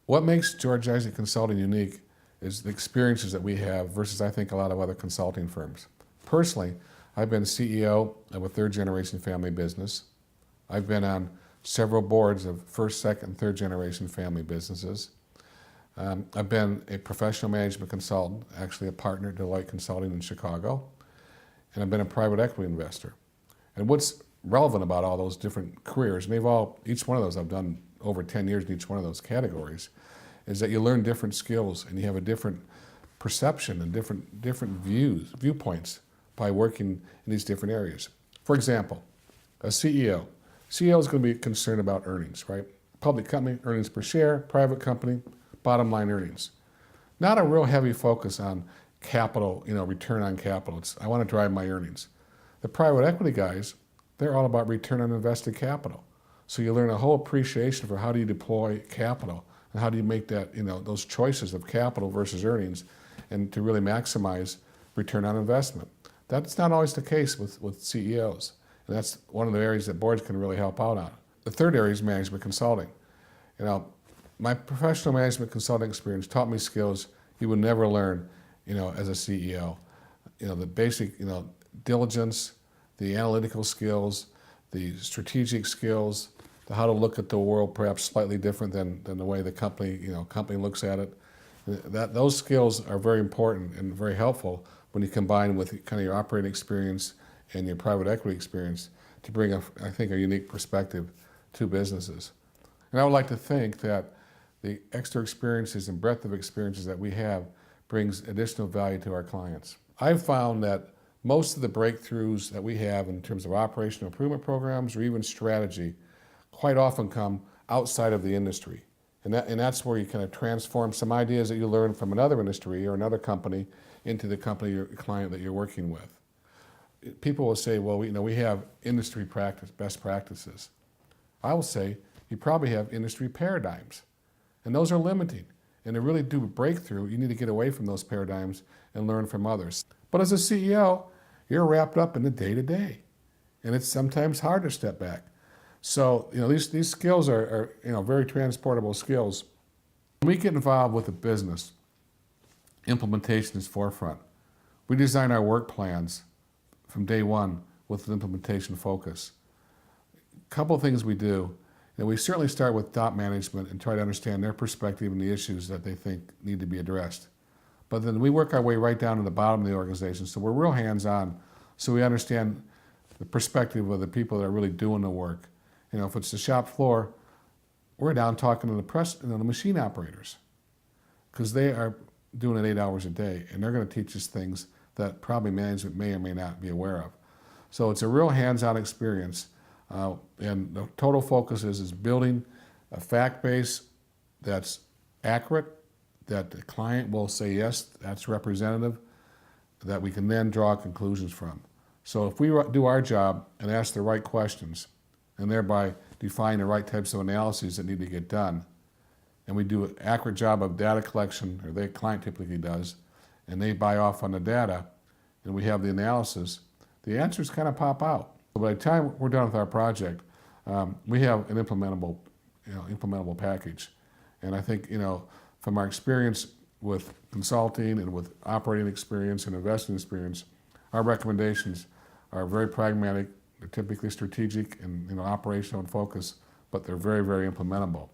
What makes George Isaac Consulting unique is the experiences that we have versus, I think, a lot of other consulting firms. Personally, I've been CEO of a third-generation family business. I've been on several boards of first, second, third-generation family businesses. I've been a professional management consultant, actually a partner at Deloitte Consulting in Chicago, and I've been a private equity investor. And what's relevant about all those different careers, and each one of those I've done over 10 years in each one of those categories, is that you learn different skills and you have a different perception and different viewpoints by working in these different areas. For example, a CEO. CEO is going to be concerned about earnings, right? Public company, earnings per share, private company, bottom line earnings. Not a real heavy focus on capital, return on capital. I want to drive my earnings. The private equity guys, they're all about return on invested capital. So you learn a whole appreciation for how do you deploy capital and how do you make that, those choices of capital versus earnings and to really maximize return on investment. That's not always the case with CEOs. And that's one of the areas that boards can really help out on. The third area is management consulting. My professional management consulting experience taught me skills you would never learn, as a CEO. The basic, diligence, the analytical skills, the strategic skills, how to look at the world perhaps slightly different than the way the company looks at it. Those skills are very important and very helpful when you combine with kind of your operating experience and your private equity experience to bring, I think, a unique perspective to businesses. And I would like to think that the extra experiences and breadth of experiences that we have brings additional value to our clients. I've found that most of the breakthroughs that we have in terms of operational improvement programs or even strategy quite often come outside of the industry. And that's where you kind of transform some ideas that you learn from another industry or another company into the company or client that you're working with. People will say, well, we have industry best practices. I will say, you probably have industry paradigms. And those are limiting. And to really do a breakthrough, you need to get away from those paradigms and learn from others. But as a CEO, you're wrapped up in the day-to-day. And it's sometimes hard to step back. So, these skills are very transportable skills. When we get involved with a business, implementation is forefront. We design our work plans from day one with an implementation focus. A couple of things we do. We certainly start with top management and try to understand their perspective and the issues that they think need to be addressed. But then we work our way right down to the bottom of the organization, so we're real hands-on, so we understand the perspective of the people that are really doing the work. If it's the shop floor, we're down talking to the machine operators, because they are doing it 8 hours a day, and they're going to teach us things that probably management may or may not be aware of. So it's a real hands-on experience. And the total focus is building a fact base that's accurate, that the client will say, yes, that's representative, that we can then draw conclusions from. So if we do our job and ask the right questions, and thereby define the right types of analyses that need to get done, and we do an accurate job of data collection, or the client typically does, and they buy off on the data, and we have the analysis, the answers kind of pop out. By the time we're done with our project, we have an implementable package. And I think, from our experience with consulting and with operating experience and investing experience, our recommendations are very pragmatic, they're typically strategic and operational in focus, but they're very, very implementable.